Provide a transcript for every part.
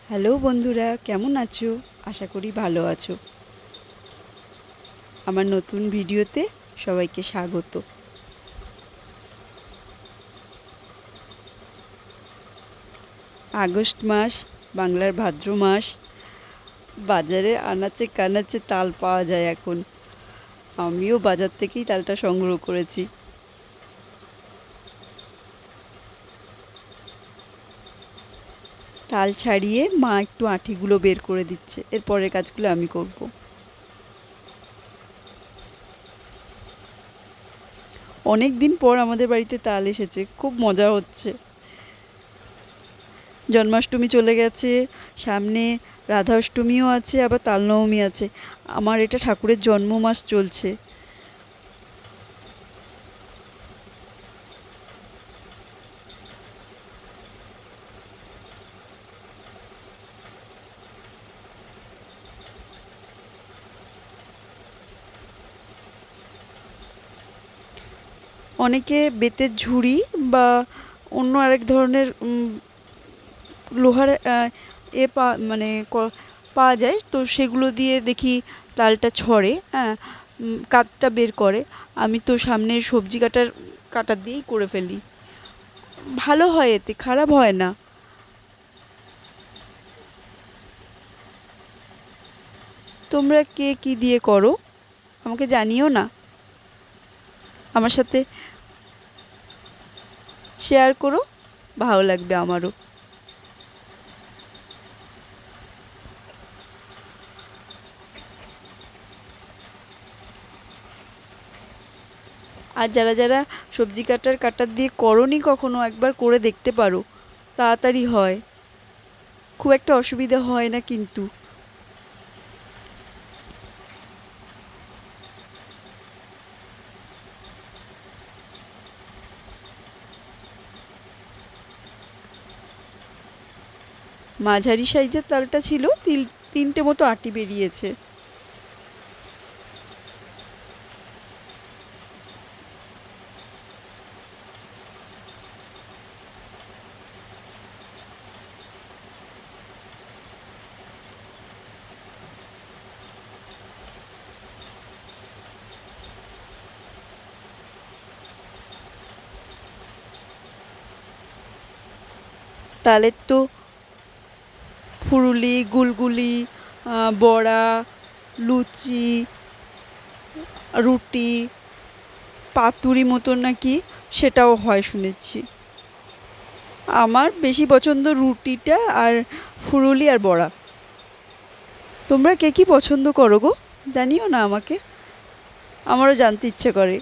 Hello বন্ধুরা, কেমন আছো? আশা করি ভালো আছো। আমার নতুন ভিডিওতে সবাইকে স্বাগত। আগস্ট মাস, বাংলার ভাদ্র মাস। বাজারে আনাচে কানাচে তাল পাওয়া যায় এখন। আমিও বাজার থেকেই তালটা সংগ্রহ করেছি। তাল ছাড়িয়ে মা একটু আঁঠিগুলো বের করে দিচ্ছে। এর পরের কাজগুলো আমি করব। অনেক দিন পর আমাদের বাড়িতে তাল এসেছে, খুব মজা হচ্ছে। জন্মাষ্টমী চলে গেছে, সামনে রাধা অষ্টমীও আছে, আবার তালনবমী আছে। আমার এটা ঠাকুরের জন্ম মাস চলছে। অনেকে বেতের ঝুড়ি বা অন্য আরেক ধরনের লোহার মানে পাওয়া যায়, তো সেগুলো দিয়ে দেখি তালটা ছড়ে, হ্যাঁ, কাঠটা বের করে। আমি তো সামনে সবজি কাটা দিয়েই করে ফেলি। ভালো হয়, এতে খারাপ হয় না। তোমরা কে কী দিয়ে করো আমাকে জানিও না, আমার সাথে শেয়ার করো, ভালো লাগবে আমারও। আর যারা যারা সবজি কাটার দিয়ে করনি কখনো, একবার করে দেখতে পারো, তাড়াতাড়ি হয়, খুব একটা অসুবিধা হয় না কিন্তু। মাঝারি সাইজের তালটা ছিল, তিনটে মতো আটি বেরিয়েছে। তালের তো ফুরুলি, গুলগুলি, বড়া, লুচি, রুটি, পাতুরি মতন নাকি সেটাও হয় শুনেছি। আমার বেশি পছন্দ রুটিটা, আর ফুরুলি আর বড়া। তোমরা কে কী পছন্দ করো গো, জানিও না আমাকে, আমারও জানতে ইচ্ছে করে।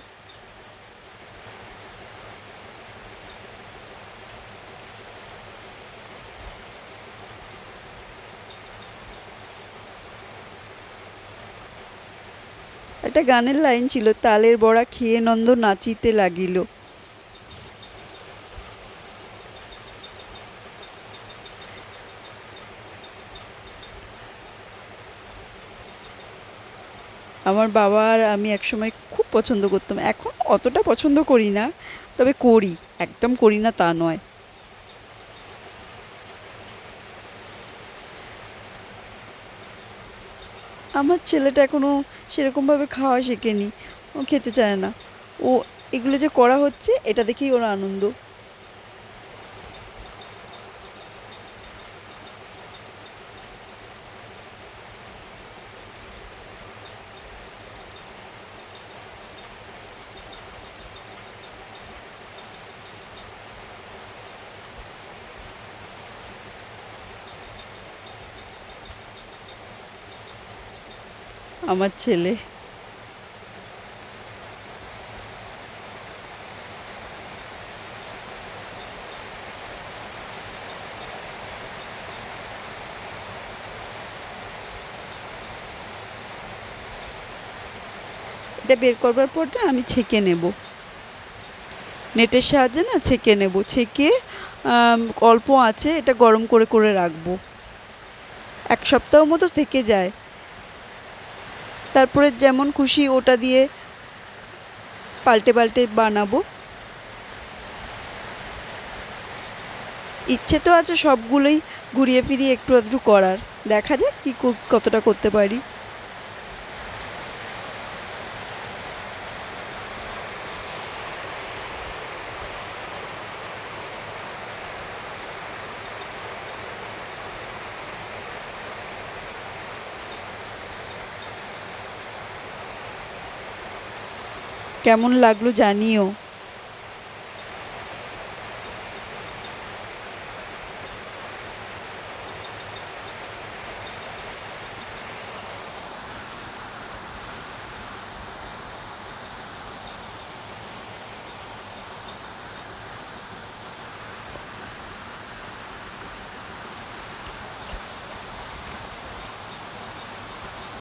একটা গানের লাইন ছিল, তালের বড়া খেয়ে নন্দ নাচিতে লাগিল। আমার বাবা আর আমি একসময় খুব পছন্দ করতাম, এখন অতটা পছন্দ করি না, তবে করি, একদম করি না তা নয়। আমার ছেলেটা এখনও সেরকমভাবে খাওয়া শেখেনি, ও খেতে চায় না। ও এগুলো যে করা হচ্ছে এটা দেখেই ওর আনন্দ। আমার ছেলে এটা বের করবার পরটা আমি ছেঁকে নেব, নেটের সাহায্যে না ছেঁকে নেব, ছেঁকে অল্প আছে এটা গরম করে করে রাখবো, এক সপ্তাহ মতো থেকে যায়। তারপরে যেমন খুশি ওটা দিয়ে পাল্টে পাল্টে বানাবো। ইচ্ছে তো আছে সবগুলোই ঘুরিয়ে ফিরিয়ে একটু আধটু করার। দেখা যাক কি কতটা করতে পারি। কেমন লাগলো জানিও।